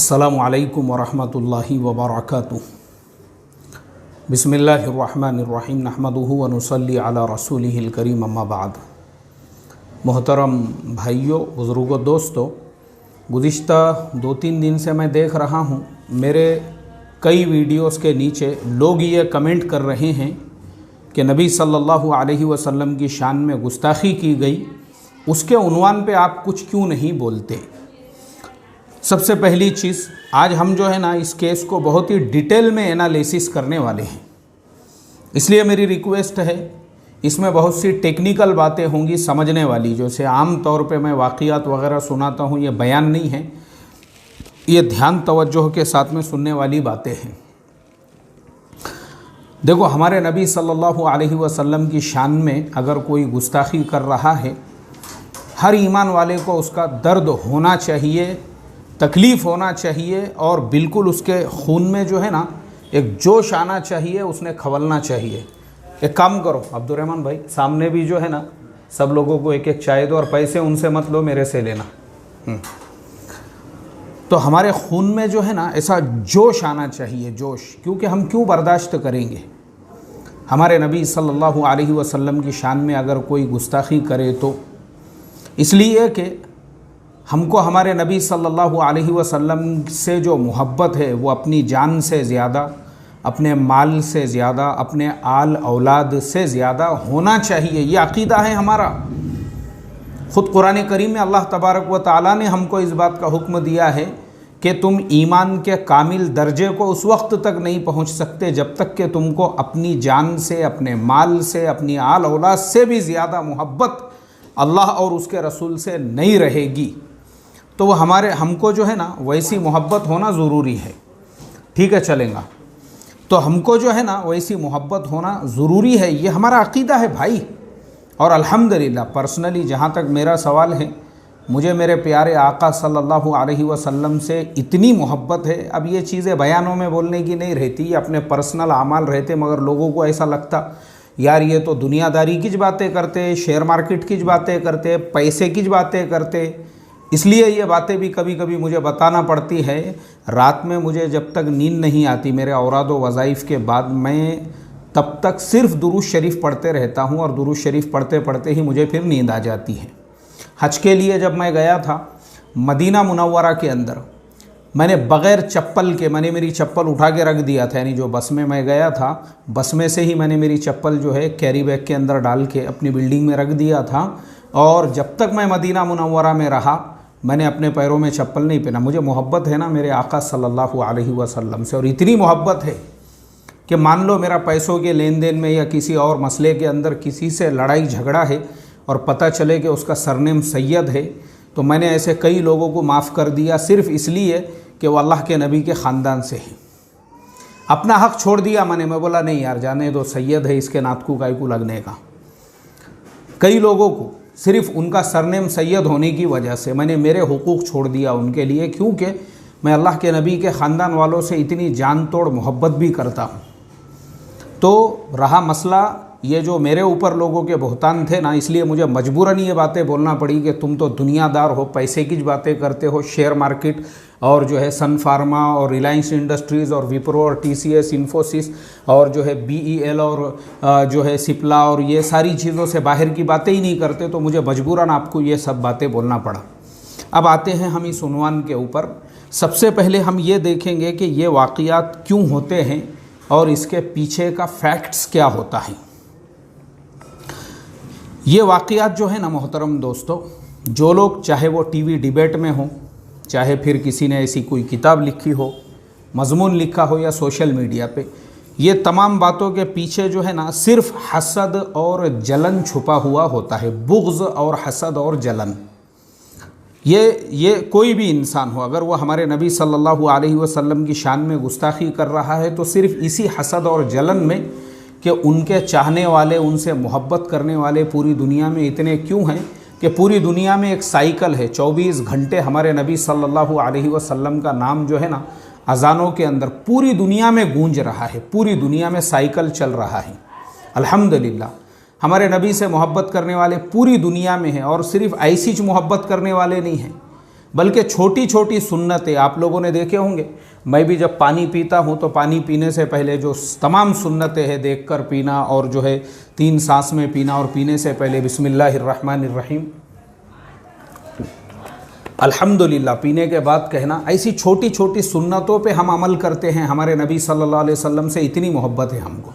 अस्सलामु अलैकुम वरहमतुल्लाहि वबरकातुहू। बिस्मिल्लाहिर्रहमानिर्रहीम नहमदुहु व नुसल्ली अला रसूलिहिल करीम अम्मा बाद। मोहतरम भाइयों, बुज़ुर्गों, दोस्तों, गुज़िश्ता 2-3 दिन से मैं देख रहा हूँ मेरे कई वीडियोस के नीचे लोग ये कमेंट कर रहे हैं कि नबी सल्लल्लाहु अलैहि वसल्लम की शान में गुस्ताखी की गई, उसके उन्वान पे आप कुछ क्यों नहीं बोलते। सबसे पहली चीज़, आज हम जो है ना इस केस को बहुत ही डिटेल में एनालिसिस करने वाले हैं, इसलिए मेरी रिक्वेस्ट है, इसमें बहुत सी टेक्निकल बातें होंगी समझने वाली, जैसे आम तौर पे मैं वाक़ियात वगैरह सुनाता हूँ, ये बयान नहीं है, ये ध्यान तवज्जो के साथ में सुनने वाली बातें हैं। देखो, हमारे नबी सल्लल्लाहु अलैहि वसल्लम की शान में अगर कोई गुस्ताखी कर रहा है, हर ईमान वाले को उसका दर्द होना चाहिए, तकलीफ़ होना चाहिए और बिल्कुल उसके खून में जो है ना एक जोश आना चाहिए, उसने खवलना चाहिए। एक काम करो अब्दुर्रहमान भाई, सामने भी जो है ना सब लोगों को एक एक चाय दो और पैसे उनसे मत लो, मेरे से लेना। तो हमारे खून में जो है ना ऐसा जोश आना चाहिए, जोश, क्योंकि हम क्यों बर्दाश्त करेंगे। हमारे नबी सल्लल्लाहु अलैहि वसल्लम की शान में अगर कोई गुस्ताखी करे तो इसलिए कि हमको हमारे नबी सल्लल्लाहु अलैहि वसल्लम से जो मोहब्बत है वो अपनी जान से ज़्यादा, अपने माल से ज़्यादा, अपने आल औलाद से ज़्यादा होना चाहिए। ये अक़ीदा है हमारा। ख़ुद कुरान करीम में अल्लाह तबारक व तआला ने हमको इस बात का हुक्म दिया है कि तुम ईमान के कामिल दर्जे को उस वक्त तक नहीं पहुँच सकते जब तक कि तुमको अपनी जान से, अपने माल से, अपनी आल औलाद से भी ज़्यादा मोहब्बत अल्लाह और उसके रसूल से नहीं रहेगी। तो वो हमको जो है ना वैसी मोहब्बत होना ज़रूरी है। ठीक है, चलेगा। तो हमको जो है ना वैसी मोहब्बत होना ज़रूरी है, ये हमारा अक़ीदा है भाई। और अल्हम्दुलिल्लाह पर्सनली जहाँ तक मेरा सवाल है, मुझे मेरे प्यारे आका सल्लल्लाहु अलैहि वसल्लम से इतनी मोहब्बत है। अब ये चीज़ें बयानों में बोलने की नहीं रहती, ये अपने पर्सनल अमाल रहते, मगर लोगों को ऐसा लगता यार ये तो दुनियादारी की बातें करते, शेयर मार्केट की बातें करते, पैसे की बातें करते। इसलिए ये बातें भी कभी कभी मुझे बताना पड़ती है। रात में मुझे जब तक नींद नहीं आती मेरे औराद व वज़ाइफ़ के बाद, मैं तब तक सिर्फ़ दुरूद शरीफ पढ़ते रहता हूँ और दुरूद शरीफ पढ़ते पढ़ते ही मुझे फिर नींद आ जाती है। हज के लिए जब मैं गया था मदीना मुनव्वरा के अंदर, मैंने बग़ैर चप्पल के, मैंने मेरी चप्पल उठा के रख दिया था, यानी जो बस में मैं गया था बस में से ही मैंने मेरी चप्पल जो है कैरी बैग के अंदर डाल के अपनी बिल्डिंग में रख दिया था। और जब तक मैं मदीना मुनव्वरा में रहा मैंने अपने पैरों में चप्पल नहीं पहना। मुझे मोहब्बत है ना मेरे आका सल्लल्लाहु अलैहि वसल्लम से, और इतनी मोहब्बत है कि मान लो मेरा पैसों के लेन देन में या किसी और मसले के अंदर किसी से लड़ाई झगड़ा है और पता चले कि उसका सरनेम सैयद है, तो मैंने ऐसे कई लोगों को माफ़ कर दिया सिर्फ़ इसलिए कि वो अल्लाह के नबी के ख़ानदान से हैं। अपना हक़ छोड़ दिया मैंने, मैं बोला नहीं यार जाने दो, सैयद है, इसके नातकू कायकू लगने का। कई लोगों को सिर्फ़ उनका सरनेम सैयद होने की वजह से मैंने मेरे हुकूक़ छोड़ दिया उनके लिए, क्योंकि मैं अल्लाह के नबी के ख़ानदान वालों से इतनी जान तोड़ मोहब्बत भी करता हूँ। तो रहा मसला ये जो मेरे ऊपर लोगों के बहतान थे ना, इसलिए मुझे मजबूरन ये बातें बोलना पड़ी कि तुम तो दुनियादार हो, पैसे की बातें करते हो, शेयर मार्केट और जो है सन फार्मा और रिलायंस इंडस्ट्रीज़ और विप्रो और TCS, इन्फोसिस और जो है BEL और जो है सिप्ला और ये सारी चीज़ों से बाहर की बातें ही नहीं करते, तो मुझे मजबूरन आपको ये सब बातें बोलना पड़ा। अब आते हैं हम इस उन्वान के ऊपर। सबसे पहले हम ये देखेंगे कि ये वाक़ियात क्यों होते हैं और इसके पीछे का फैक्ट्स क्या होता है। ये वाक़ियात जो है ना मोहतरम दोस्तों, जो लोग चाहे वो TV डिबेट में हो, चाहे फिर किसी ने ऐसी कोई किताब लिखी हो, मज़मून लिखा हो या सोशल मीडिया पे, ये तमाम बातों के पीछे जो है ना सिर्फ़ हसद और जलन छुपा हुआ होता है। बुग़्ज़ और हसद और जलन, ये कोई भी इंसान हो, अगर वो हमारे नबी सल्लल्लाहु अलैहि वसल्लम की शान में गुस्ताखी कर रहा है तो सिर्फ़ इसी हसद और जलन में कि उनके चाहने वाले, उनसे मोहब्बत करने वाले पूरी दुनिया में इतने क्यों हैं कि पूरी दुनिया में एक साइकिल है, 24 घंटे हमारे नबी सल्लल्लाहु अलैहि वसल्लम का नाम जो है ना अज़ानों के अंदर पूरी दुनिया में गूंज रहा है, पूरी दुनिया में साइकिल चल रहा है। अल्हम्दुलिल्लाह हमारे नबी से मोहब्बत करने वाले पूरी दुनिया में हैं, और सिर्फ़ ऐसी मोहब्बत करने वाले नहीं हैं, बल्कि छोटी छोटी सुन्नतें आप लोगों ने देखे होंगे। मैं भी जब पानी पीता हूँ तो पानी पीने से पहले जो तमाम सुन्नतें हैं देखकर पीना, और जो है 3 सांस में पीना, और पीने से पहले बिस्मिल्लाहिर्रहमानिर्रहीम अल्हम्दुलिल्लाह पीने के बाद कहना, ऐसी छोटी छोटी सुन्नतों पे हम अमल करते हैं। हमारे नबी सल्लल्लाहु अलैहि वसल्लम से इतनी मोहब्बत है हमको।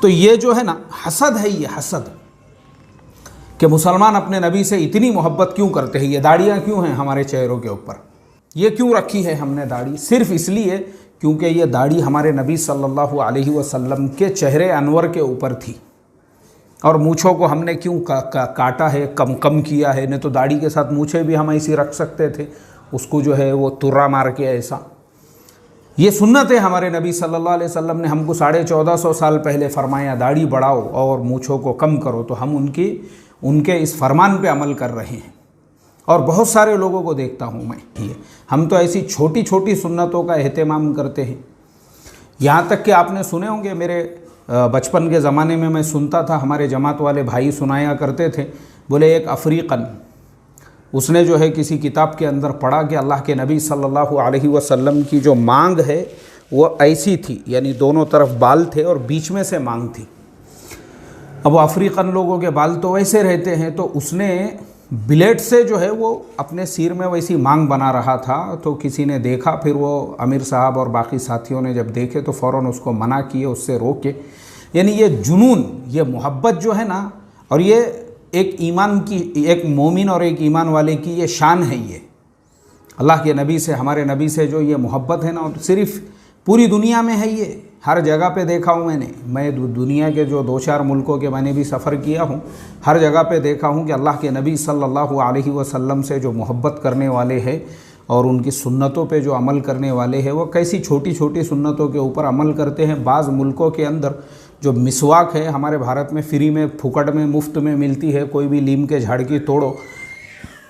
तो ये जो है ना हसद है, ये हसद कि मुसलमान अपने नबी से इतनी मोहब्बत क्यों करते हैं। ये दाढ़ियाँ क्यों हैं हमारे चेहरों के ऊपर, ये क्यों रखी है हमने दाढ़ी? सिर्फ इसलिए क्योंकि ये दाढ़ी हमारे नबी सल्लल्लाहु अलैहि वसल्लम के चेहरे अनवर के ऊपर थी। और मूँछों को हमने क्यों काटा है, कम किया है? नहीं तो दाढ़ी के साथ मूँछें भी हम ऐसी रख सकते थे, उसको जो है वो तुर्रा मार के ऐसा। ये सुन्नत है हमारे नबी सल्लल्लाहु अलैहि वसल्लम ने हमको 1450 साल पहले फरमाया, दाढ़ी बढ़ाओ और मूँछों को कम करो। तो हम उनके इस फरमान पे अमल कर रहे हैं। और बहुत सारे लोगों को देखता हूँ मैं, ये हम तो ऐसी छोटी छोटी सुन्नतों का एहतमाम करते हैं। यहाँ तक कि आपने सुने होंगे, मेरे बचपन के ज़माने में मैं सुनता था, हमारे जमात वाले भाई सुनाया करते थे। बोले एक अफ्रीकन, उसने जो है किसी किताब के अंदर पढ़ा कि अल्लाह के नबी सल्लल्लाहु अलैहि वसल्लम की जो मांग है वो ऐसी थी, यानी दोनों तरफ बाल थे और बीच में से मांग थी। अब वो अफ्रीकन लोगों के बाल तो वैसे रहते हैं, तो उसने ब्लेड से जो है वो अपने सिर में वैसी मांग बना रहा था। तो किसी ने देखा, फिर वो अमीर साहब और बाकी साथियों ने जब देखे तो फ़ौरन उसको मना किए, उससे रोके। यानी ये जुनून, ये मोहब्बत जो है ना, और ये एक ईमान की, एक मोमिन और एक ईमान वाले की ये शान है। ये अल्लाह के नबी से, हमारे नबी से जो ये मोहब्बत है ना, और सिर्फ पूरी दुनिया में है, ये हर जगह पे देखा हूँ मैंने। मैं दुनिया के जो 2-4 मुल्कों के मैंने भी सफ़र किया हूँ, हर जगह पे देखा हूँ कि अल्लाह के नबी सल्लल्लाहु अलैहि वसल्लम से जो मोहब्बत करने वाले हैं और उनकी सुन्नतों पे जो अमल करने वाले हैं, वो कैसी छोटी छोटी सुन्नतों के ऊपर अमल करते हैं। बाज़ मुल्कों के अंदर जो मिसवाक है, हमारे भारत में फ्री में, फुकट में, मुफ्त में मिलती है, कोई भी नीम के झाड़ की तोड़ो।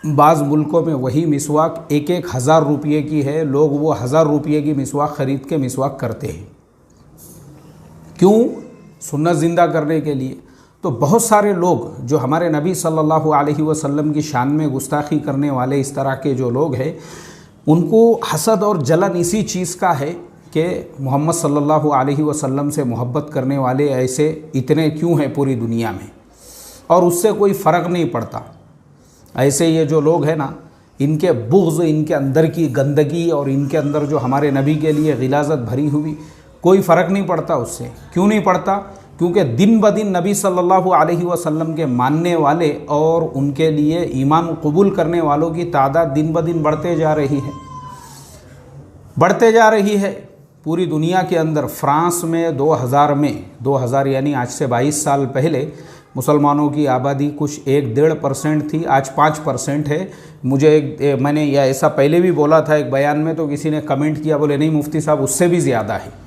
बाज़ मुल्कों में वही मिसवाक 1-1 हज़ार रुपये की है, लोग वो 1000 रुपये की मिसवाक ख़रीद के मिसवाक करते हैं। क्यों? सुन्नत ज़िंदा करने के लिए। तो बहुत सारे लोग जो हमारे नबी सल्लल्लाहु अलैहि वसल्लम की शान में गुस्ताखी करने वाले, इस तरह के जो लोग हैं, उनको हसद और जलन इसी चीज़ का है कि मोहम्मद सल्लल्लाहु अलैहि वसल्लम से मोहब्बत करने वाले ऐसे इतने क्यों हैं पूरी दुनिया में, और उससे कोई फ़र्क नहीं पड़ता। ऐसे ये जो लोग हैं ना, इनके बुग़्ज़, इनके अंदर की गंदगी और इनके अंदर जो हमारे नबी के लिए गिलाज़त भरी हुई, कोई फ़र्क नहीं पड़ता उससे। क्यों नहीं पड़ता? क्योंकि दिन ब दिन नबी सल्लल्लाहु अलैहि वसल्लम के मानने वाले और उनके लिए ईमान कबूल करने वालों की तादाद दिन ब दिन बढ़ते जा रही है। पूरी दुनिया के अंदर फ्रांस में 2000 यानी आज से 22 साल पहले मुसलमानों की आबादी कुछ 1-1.5% थी, आज 5% है। मैंने यह ऐसा पहले भी बोला था एक बयान में, तो किसी ने कमेंट किया, बोले नहीं मुफ्ती साहब उससे भी ज़्यादा है।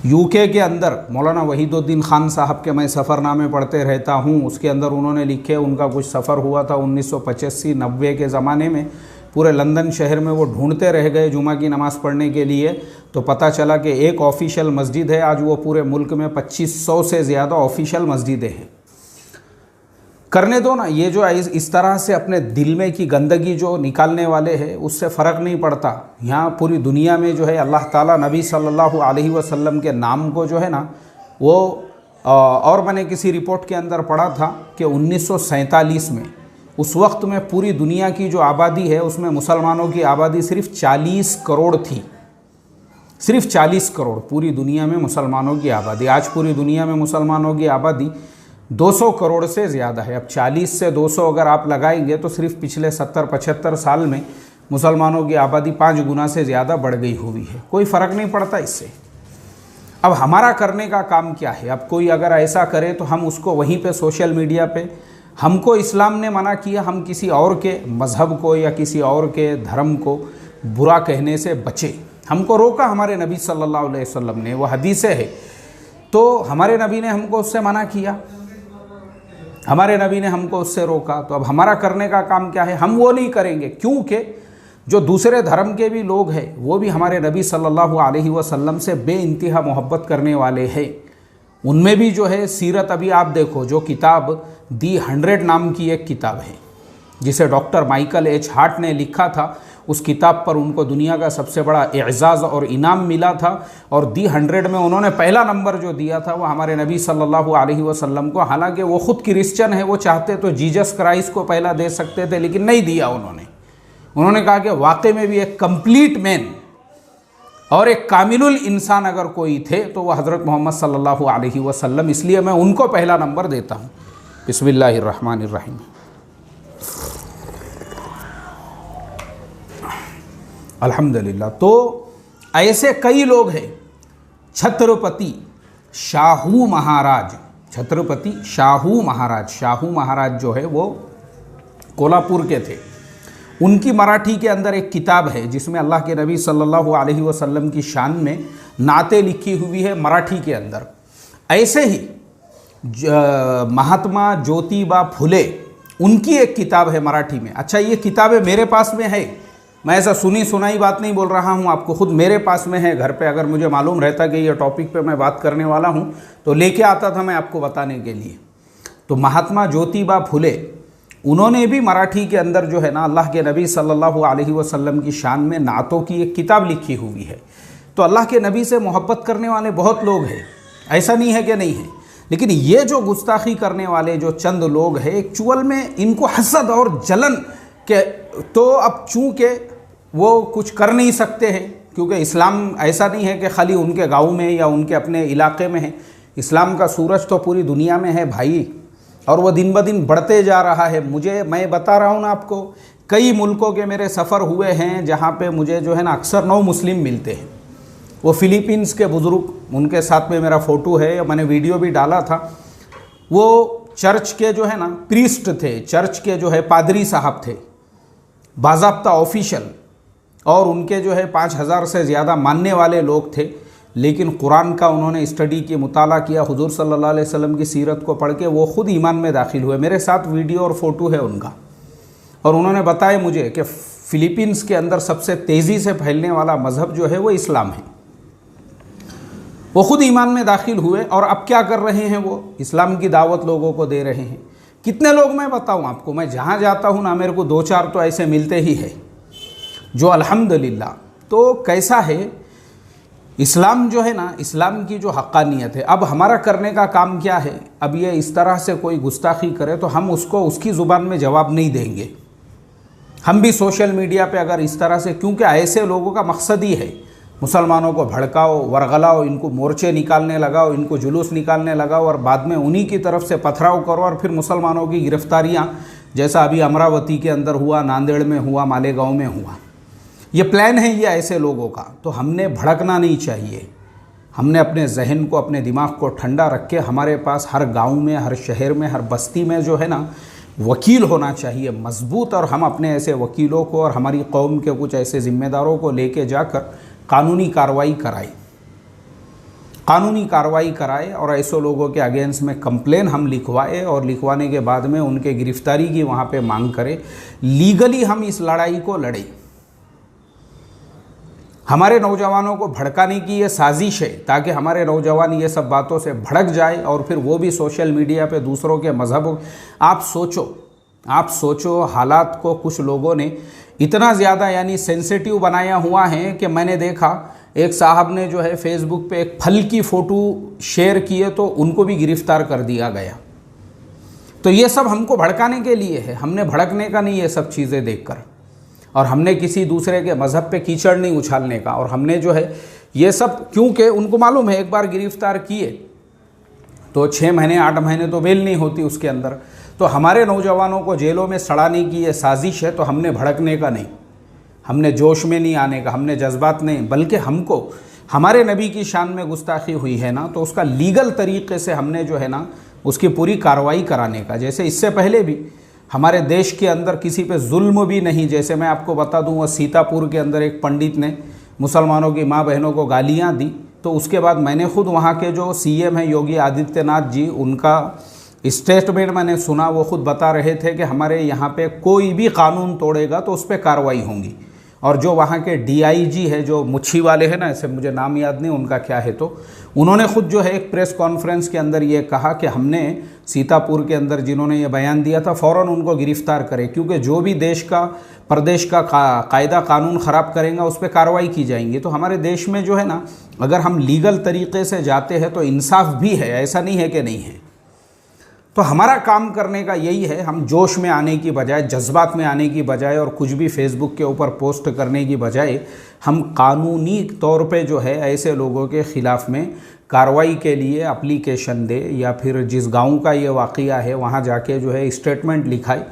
यूके के अंदर मौलाना वहीदुद्दीन खान साहब के मैं सफ़रनामे पढ़ते रहता हूँ, उसके अंदर उन्होंने लिखे, उनका कुछ सफ़र हुआ था 1985-90 के ज़माने में। पूरे लंदन शहर में वो ढूंढते रह गए जुमा की नमाज़ पढ़ने के लिए, तो पता चला कि एक ऑफिशियल मस्जिद है। आज वो पूरे मुल्क में 2500 से ज़्यादा ऑफिशियल मस्जिदें हैं। करने दो ना, ये जो इस तरह से अपने दिल में की गंदगी जो निकालने वाले हैं, उससे फ़र्क नहीं पड़ता। यहाँ पूरी दुनिया में जो है अल्लाह ताला नबी सल्लल्लाहु अलैहि वसल्लम के नाम को जो है ना, वो और मैंने किसी रिपोर्ट के अंदर पढ़ा था कि 1947 में, उस वक्त में पूरी दुनिया की जो आबादी है उसमें मुसलमानों की आबादी सिर्फ 40 करोड़ थी। सिर्फ 40 करोड़ पूरी दुनिया में मुसलमानों की आबादी। आज पूरी दुनिया में मुसलमानों की आबादी 200 करोड़ से ज़्यादा है। अब 40 से 200 अगर आप लगाएंगे तो सिर्फ पिछले 70-75 साल में मुसलमानों की आबादी 5 गुना से ज़्यादा बढ़ गई हुई है। कोई फ़र्क नहीं पड़ता इससे। अब हमारा करने का काम क्या है? अब कोई अगर ऐसा करे तो हम उसको वहीं पे सोशल मीडिया पे, हमको इस्लाम ने मना किया हम किसी और के मज़हब को या किसी और के धर्म को बुरा कहने से बचे। हमको रोका हमारे नबी सल्लल्लाहु अलैहि वसल्लम ने, वो हदीसें है। तो हमारे नबी ने हमको उससे मना किया, हमारे नबी ने हमको उससे रोका। तो अब हमारा करने का काम क्या है? हम वो नहीं करेंगे, क्योंकि जो दूसरे धर्म के भी लोग हैं वो भी हमारे नबी सल्लल्लाहु अलैहि वसल्लम से बेइंतहा मोहब्बत करने वाले हैं। उनमें भी जो है सीरत, अभी आप देखो, जो किताब दी 100 नाम की एक किताब है, जिसे डॉक्टर माइकल एच हार्ट ने लिखा था। उस किताब पर उनको दुनिया का सबसे बड़ा एजाज़ और इनाम मिला था, और दी 100 में उन्होंने पहला नंबर जो दिया था वो हमारे नबी सल्लल्लाहु अलैहि वसल्लम को। हालांकि वो ख़ुद क्रिश्चियन है, वो चाहते तो जीसस क्राइस्ट को पहला दे सकते थे, लेकिन नहीं दिया उन्होंने कहा कि वाकई में भी एक कंप्लीट मैन और एक कामिलुल इंसान अगर कोई थे तो वह हज़रत मोहम्मद सल्लल्लाहु अलैहि वसल्लम, इसलिए मैं उनको पहला नंबर देता हूँ। बिस्मिल्लाहिर्रहमानिर्रहीम। अल्हम्दुलिल्लाह। तो ऐसे कई लोग हैं। छत्रपति शाहू महाराज, छत्रपति शाहू महाराज जो है वो कोल्हापुर के थे। उनकी मराठी के अंदर एक किताब है जिसमें अल्लाह के नबी सल्लल्लाहु अलैहि वसल्लम की शान में नाते लिखी हुई है मराठी के अंदर। ऐसे ही महात्मा ज्योतिबा फुले, उनकी एक किताब है मराठी में। अच्छा, ये किताबें मेरे पास में है, मैं ऐसा सुनी सुनाई बात नहीं बोल रहा हूँ आपको, खुद मेरे पास में है घर पे। अगर मुझे मालूम रहता कि ये टॉपिक पे मैं बात करने वाला हूँ तो लेके आता था मैं आपको बताने के लिए। तो महात्मा ज्योतिबा फुले, उन्होंने भी मराठी के अंदर जो है ना अल्लाह के नबी सल्लल्लाहु अलैहि वसल्लम की शान में नातों की एक किताब लिखी हुई है। तो अल्लाह के नबी से मोहब्बत करने वाले बहुत लोग हैं, ऐसा नहीं है कि नहीं है, लेकिन ये जो गुस्ताखी करने वाले जो चंद लोग हैं, एक्चुअल में इनको हसद और जलन के, तो अब चूँकि वो कुछ कर नहीं सकते हैं, क्योंकि इस्लाम ऐसा नहीं है कि खाली उनके गाँव में या उनके अपने इलाके में है। इस्लाम का सूरज तो पूरी दुनिया में है भाई, और वह दिन ब दिन बढ़ते जा रहा है। मैं बता रहा हूँ ना आपको, कई मुल्कों के मेरे सफ़र हुए हैं जहाँ पे मुझे जो है ना अक्सर नौ मुस्लिम मिलते हैं। वो फ़िलीपींस के बुज़ुर्ग, उनके साथ में मेरा फ़ोटो है, मैंने वीडियो भी डाला था। वो चर्च के जो है ना प्रीस्ट थे, चर्च के जो है पादरी साहब थे, बाज़ाब्ता ऑफिशियल, और उनके जो है 5000 से ज़्यादा मानने वाले लोग थे। लेकिन कुरान का उन्होंने स्टडी किया, मुताला किया, हुजूर सल्लल्लाहु अलैहि वसल्लम की सीरत को पढ़ के वो ख़ुद ईमान में दाखिल हुए। मेरे साथ वीडियो और फ़ोटो है उनका, और उन्होंने बताया मुझे कि फ़िलीपींस के अंदर सबसे तेज़ी से फैलने वाला मज़हब जो है वो इस्लाम है। वो ख़ुद ईमान में दाखिल हुए, और अब क्या कर रहे हैं, वो इस्लाम की दावत लोगों को दे रहे हैं। कितने लोग मैं बताऊँ आपको, मैं जहाँ जाता हूँ ना मेरे को 2-4 तो ऐसे मिलते ही है जो अल्हम्दुलिल्लाह। तो कैसा है इस्लाम जो है ना, इस्लाम की जो हक्कानियत है। अब हमारा करने का काम क्या है, अब ये इस तरह से कोई गुस्ताखी करे तो हम उसको उसकी ज़ुबान में जवाब नहीं देंगे। हम भी सोशल मीडिया पे अगर इस तरह से, क्योंकि ऐसे लोगों का मकसद ही है मुसलमानों को भड़काओ, वरगलाओ, इनको मोर्चे निकालने लगाओ, इनको जुलूस निकालने लगाओ, और बाद में उन्हीं की तरफ से पथराव करो, और फिर मुसलमानों की गिरफ्तारियाँ, जैसा अभी अमरावती के अंदर हुआ, नांदेड़ में हुआ, मालेगांव में हुआ। ये प्लान है ये ऐसे लोगों का। तो हमने भड़कना नहीं चाहिए, हमने अपने जहन को, अपने दिमाग को ठंडा रख के, हमारे पास हर गांव में, हर शहर में, हर बस्ती में जो है ना वकील होना चाहिए मजबूत, और हम अपने ऐसे वकीलों को और हमारी कौम के कुछ ऐसे ज़िम्मेदारों को लेके जाकर कानूनी कार्रवाई कराए, और ऐसे लोगों के अगेंस्ट में कंप्लेन हम लिखवाए, और लिखवाने के बाद में उनके गिरफ्तारी की वहाँ पे मांग करें। लीगली हम इस लड़ाई को लड़ें। हमारे नौजवानों को भड़काने की ये साजिश है ताकि हमारे नौजवान ये सब बातों से भड़क जाए, और फिर वो भी सोशल मीडिया पे दूसरों के मज़हब। आप सोचो हालात को कुछ लोगों ने इतना ज़्यादा यानी सेंसिटिव बनाया हुआ है कि मैंने देखा एक साहब ने जो है फेसबुक पे एक फल की फ़ोटो शेयर किए तो उनको भी गिरफ़्तार कर दिया गया। तो ये सब हमको भड़काने के लिए है, हमने भड़कने का नहीं ये सब चीज़ें देखकर, और हमने किसी दूसरे के मज़हब पे कीचड़ नहीं उछालने का। और हमने जो है ये सब, क्योंकि उनको मालूम है एक बार गिरफ़्तार किए तो 6 महीने 8 महीने तो बेल नहीं होती उसके अंदर। तो हमारे नौजवानों को जेलों में सड़ाने की ये साजिश है। तो हमने भड़कने का नहीं, हमने जोश में नहीं आने का, हमने जज्बात नहीं, बल्कि हमको हमारे नबी की शान में गुस्ताखी हुई है ना तो उसका लीगल तरीके से हमने जो है ना उसकी पूरी कार्रवाई कराने का। जैसे इससे पहले भी हमारे देश के अंदर किसी पे जुल्म भी नहीं, जैसे मैं आपको बता दूं वो सीतापुर के अंदर एक पंडित ने मुसलमानों की माँ बहनों को गालियाँ दी, तो उसके बाद मैंने खुद वहाँ के जो सीएम हैं योगी आदित्यनाथ जी, उनका स्टेटमेंट मैंने सुना। वो खुद बता रहे थे कि हमारे यहाँ पे कोई भी कानून तोड़ेगा तो उस पर कार्रवाई होंगी। और जो वहाँ के डीआईजी है, जो मुच्छी वाले हैं ना, ऐसे मुझे नाम याद नहीं उनका क्या है, तो उन्होंने खुद जो है एक प्रेस कॉन्फ्रेंस के अंदर ये कहा कि हमने सीतापुर के अंदर जिन्होंने ये बयान दिया था फ़ौरन उनको गिरफ्तार करें, क्योंकि जो भी देश का प्रदेश का कायदा कानून ख़राब करेंगे उस पर कार्रवाई की जाएंगी। तो हमारे देश में जो है ना, अगर हम लीगल तरीके से जाते हैं तो इंसाफ भी है, ऐसा नहीं है कि नहीं है। तो हमारा काम करने का यही है, हम जोश में आने की बजाय, जज्बात में आने की बजाय और कुछ भी फेसबुक के ऊपर पोस्ट करने की बजाय हम कानूनी तौर पे जो है ऐसे लोगों के ख़िलाफ़ में कार्रवाई के लिए एप्लीकेशन दे, या फिर जिस गांव का ये वाक़या है वहाँ जाके जो है स्टेटमेंट लिखाए,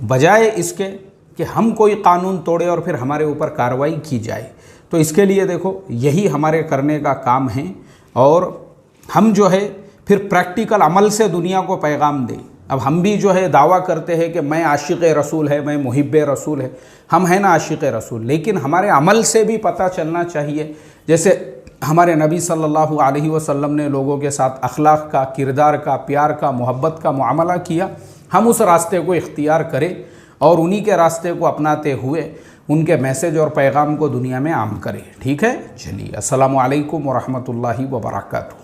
बजाय इसके कि हम कोई कानून तोड़े और फिर हमारे ऊपर कार्रवाई की जाए। तो इसके लिए देखो यही हमारे करने का काम है, और हम जो है फिर प्रैक्टिकल अमल से दुनिया को पैगाम दें। अब हम भी जो है दावा करते हैं कि मैं आशिक़ रसूल है, मैं मुहिब्ब रसूल है, हम हैं ना आशिक़ रसूल, लेकिन हमारे अमल से भी पता चलना चाहिए। जैसे हमारे नबी सल्लल्लाहु अलैहि वसल्लम ने लोगों के साथ अखलाक का, किरदार का, प्यार का, मोहब्बत का मुआमला किया, हम उस रास्ते को इख्तियार करें और उन्हीं के रास्ते को अपनाते हुए उनके मैसेज और पैगाम को दुनिया में आम करें। ठीक है, चलिए, अस्सलामु अलैकुम व रहमतुल्लाहि व बरकातहू।